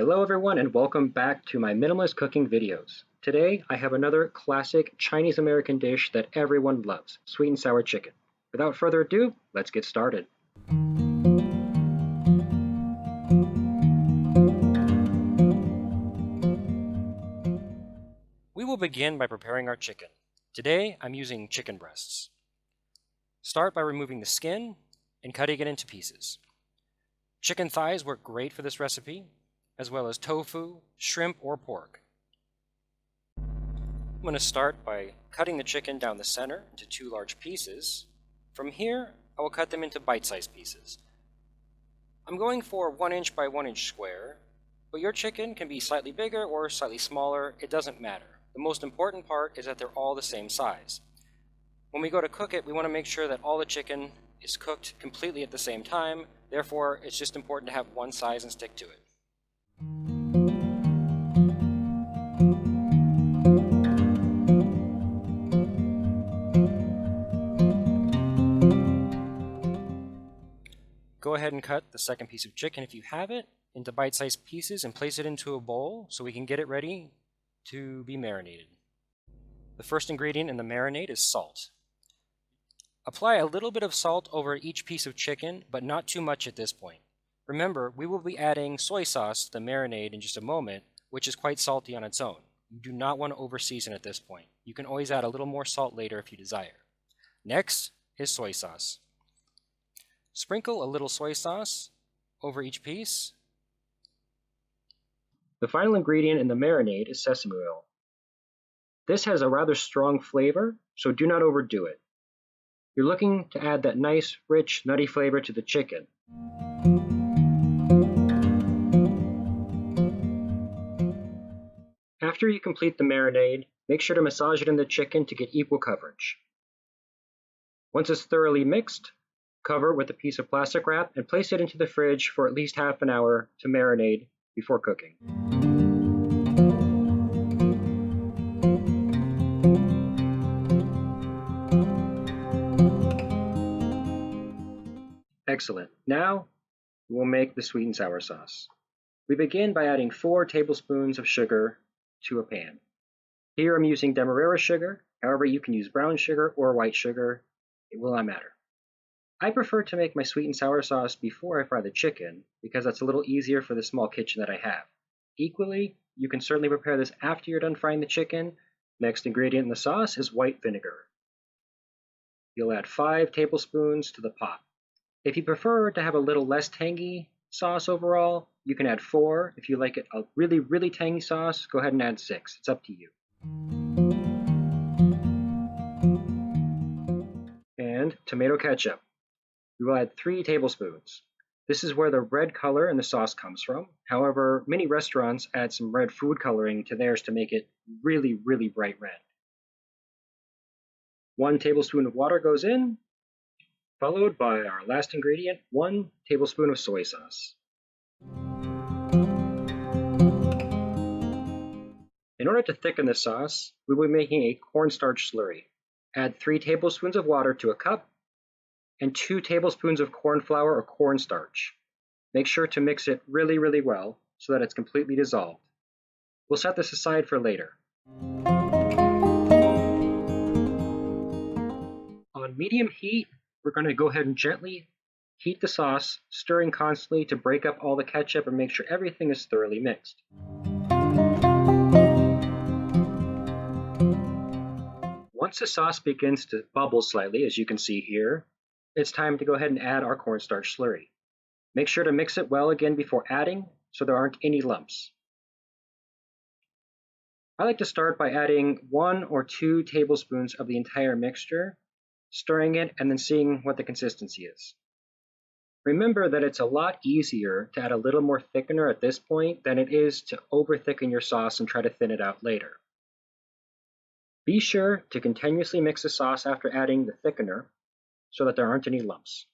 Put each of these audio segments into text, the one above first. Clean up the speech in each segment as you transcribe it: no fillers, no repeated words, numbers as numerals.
Hello everyone and welcome back to my minimalist cooking videos. Today I have another classic Chinese American dish that everyone loves, sweet and sour chicken. Without further ado, let's get started. We will begin by preparing our chicken. Today I'm using chicken breasts. Start by removing the skin and cutting it into pieces. Chicken thighs work great for this recipe, as well as tofu, shrimp, or pork. I'm going to start by cutting the chicken down the center into 2 large pieces. From here, I will cut them into bite-sized pieces. I'm going for 1 inch by 1 inch square, but your chicken can be slightly bigger or slightly smaller, it doesn't matter. The most important part is that they're all the same size. When we go to cook it, we want to make sure that all the chicken is cooked completely at the same time, therefore it's just important to have one size and stick to it. Go ahead and cut the second piece of chicken, if you have it, into bite-sized pieces and place it into a bowl so we can get it ready to be marinated. The first ingredient in the marinade is salt. Apply a little bit of salt over each piece of chicken, but not too much at this point. Remember, we will be adding soy sauce to the marinade in just a moment, which is quite salty on its own. You do not want to over-season at this point. You can always add a little more salt later if you desire. Next is soy sauce. Sprinkle a little soy sauce over each piece. The final ingredient in the marinade is sesame oil. This has a rather strong flavor, so do not overdo it. You're looking to add that nice, rich, nutty flavor to the chicken. After you complete the marinade, make sure to massage it in the chicken to get equal coverage. Once it's thoroughly mixed, cover with a piece of plastic wrap and place it into the fridge for at least half an hour to marinate before cooking. Excellent. Now we'll make the sweet and sour sauce. We begin by adding 4 tablespoons of sugar to a pan. Here I'm using Demerara sugar, however you can use brown sugar or white sugar, it will not matter. I prefer to make my sweet and sour sauce before I fry the chicken because that's a little easier for the small kitchen that I have. Equally, you can certainly prepare this after you're done frying the chicken. Next ingredient in the sauce is white vinegar. You'll add 5 tablespoons to the pot. If you prefer to have a little less tangy sauce overall, you can add 4. If you like it a really tangy sauce, go ahead and add 6. It's up to you. And tomato ketchup. We will add 3 tablespoons. This is where the red color in the sauce comes from. However, many restaurants add some red food coloring to theirs to make it really bright red. 1 tablespoon of water goes in, followed by our last ingredient, 1 tablespoon of soy sauce. In order to thicken the sauce, we will be making a cornstarch slurry. Add 3 tablespoons of water to a cup and 2 tablespoons of corn flour or cornstarch. Make sure to mix it really well so that it's completely dissolved. We'll set this aside for later. On medium heat, we're going to go ahead and gently heat the sauce, stirring constantly to break up all the ketchup and make sure everything is thoroughly mixed. Once the sauce begins to bubble slightly, as you can see here, it's time to go ahead and add our cornstarch slurry. Make sure to mix it well again before adding so there aren't any lumps. I like to start by adding 1 or 2 tablespoons of the entire mixture, stirring it, and then seeing what the consistency is. Remember that it's a lot easier to add a little more thickener at this point than it is to over-thicken your sauce and try to thin it out later. Be sure to continuously mix the sauce after adding the thickener so that there aren't any lumps.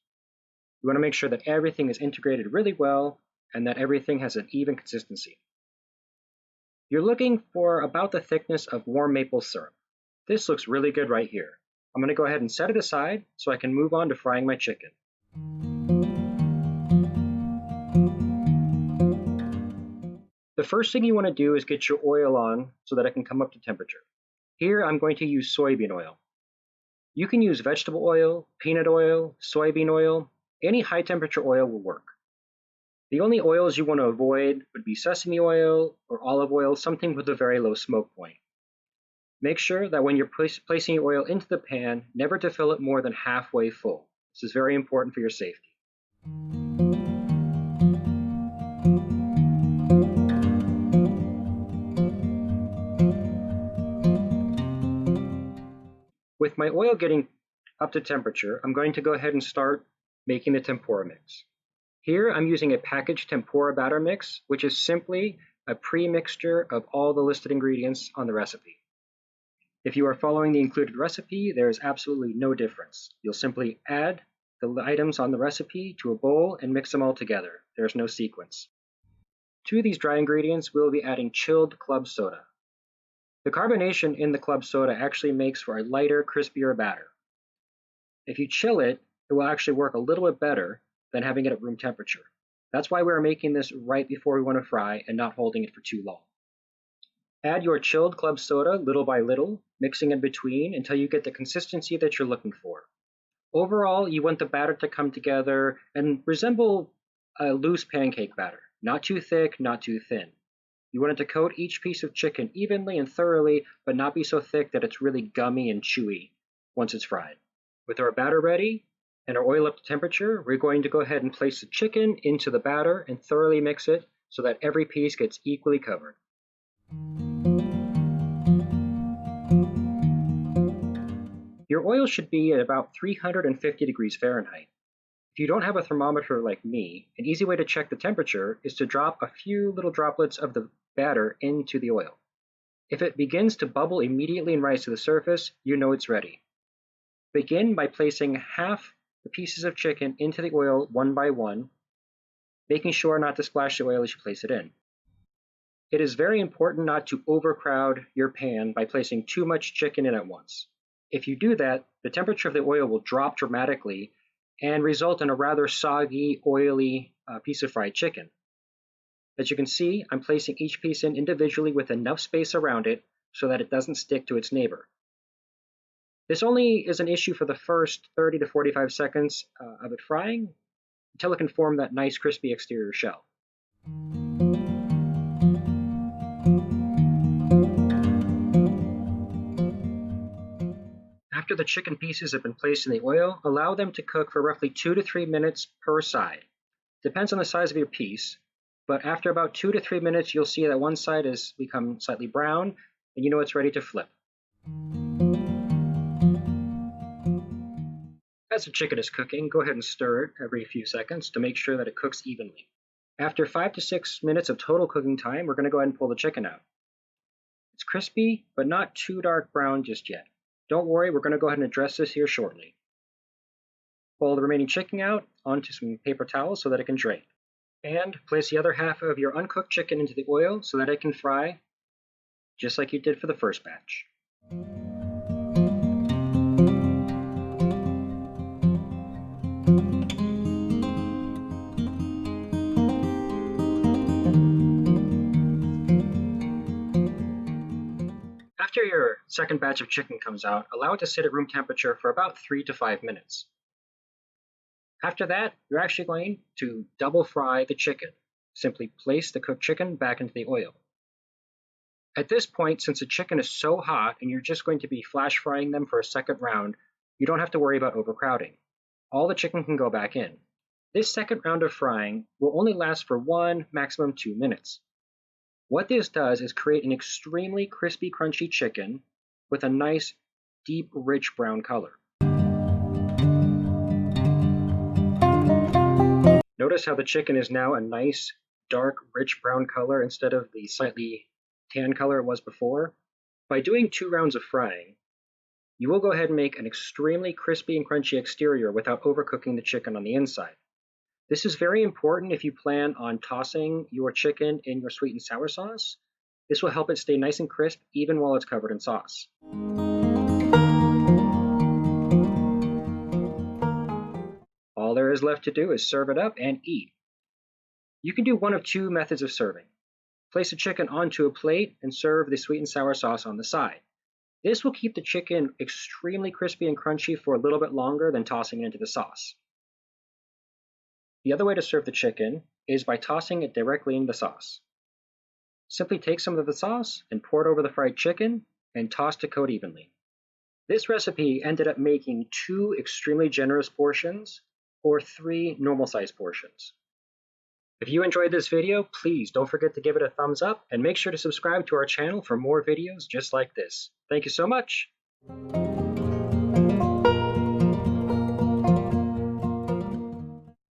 You want to make sure that everything is integrated really well and that everything has an even consistency. You're looking for about the thickness of warm maple syrup. This looks really good right here. I'm going to go ahead and set it aside so I can move on to frying my chicken. The first thing you want to do is get your oil on so that it can come up to temperature. Here I'm going to use soybean oil. You can use vegetable oil, peanut oil, soybean oil, any high temperature oil will work. The only oils you want to avoid would be sesame oil or olive oil, something with a very low smoke point. Make sure that when you're placing your oil into the pan, never to fill it more than halfway full. This is very important for your safety. With my oil getting up to temperature, I'm going to go ahead and start making the tempura mix. Here I'm using a packaged tempura batter mix, which is simply a pre-mixture of all the listed ingredients on the recipe. If you are following the included recipe, there is absolutely no difference. You'll simply add the items on the recipe to a bowl and mix them all together. There's no sequence. To these dry ingredients, we'll be adding chilled club soda. The carbonation in the club soda actually makes for a lighter, crispier batter. If you chill it, it will actually work a little bit better than having it at room temperature. That's why we're making this right before we want to fry and not holding it for too long. Add your chilled club soda little by little, mixing in between until you get the consistency that you're looking for. Overall, you want the batter to come together and resemble a loose pancake batter. Not too thick, not too thin. You want it to coat each piece of chicken evenly and thoroughly, but not be so thick that it's really gummy and chewy once it's fried. With our batter ready and our oil up to temperature, we're going to go ahead and place the chicken into the batter and thoroughly mix it so that every piece gets equally covered. Your oil should be at about 350 degrees Fahrenheit. If you don't have a thermometer like me, an easy way to check the temperature is to drop a few little droplets of the batter into the oil. If it begins to bubble immediately and rise to the surface, you know it's ready. Begin by placing half the pieces of chicken into the oil one by one, making sure not to splash the oil as you place it in. It is very important not to overcrowd your pan by placing too much chicken in at once. If you do that, the temperature of the oil will drop dramatically and result in a rather soggy, oily piece of fried chicken. As you can see, I'm placing each piece in individually with enough space around it so that it doesn't stick to its neighbor. This only is an issue for the first 30 to 45 seconds of it frying until it can form that nice crispy exterior shell. After the chicken pieces have been placed in the oil, allow them to cook for roughly 2 to 3 minutes per side. Depends on the size of your piece, but after about 2 to 3 minutes, you'll see that one side has become slightly brown, and you know it's ready to flip. As the chicken is cooking, go ahead and stir it every few seconds to make sure that it cooks evenly. After 5 to 6 minutes of total cooking time, we're going to go ahead and pull the chicken out. It's crispy, but not too dark brown just yet. Don't worry, we're going to go ahead and address this here shortly. Pull the remaining chicken out onto some paper towels so that it can drain. And place the other half of your uncooked chicken into the oil so that it can fry just like you did for the first batch. After your second batch of chicken comes out, allow it to sit at room temperature for about 3 to 5 minutes. After that, you're actually going to double fry the chicken. Simply place the cooked chicken back into the oil. At this point, since the chicken is so hot and you're just going to be flash frying them for a second round, you don't have to worry about overcrowding. All the chicken can go back in. This second round of frying will only last for 1, maximum 2 minutes. What this does is create an extremely crispy, crunchy chicken with a nice, deep, rich brown color. Notice how the chicken is now a nice, dark, rich brown color instead of the slightly tan color it was before. By doing 2 rounds of frying, you will go ahead and make an extremely crispy and crunchy exterior without overcooking the chicken on the inside. This is very important if you plan on tossing your chicken in your sweet and sour sauce. This will help it stay nice and crisp even while it's covered in sauce. All there is left to do is serve it up and eat. You can do one of 2 methods of serving. Place the chicken onto a plate and serve the sweet and sour sauce on the side. This will keep the chicken extremely crispy and crunchy for a little bit longer than tossing it into the sauce. The other way to serve the chicken is by tossing it directly in the sauce. Simply take some of the sauce and pour it over the fried chicken and toss to coat evenly. This recipe ended up making 2 extremely generous portions or 3 normal-sized portions. If you enjoyed this video, please don't forget to give it a thumbs up and make sure to subscribe to our channel for more videos just like this. Thank you so much!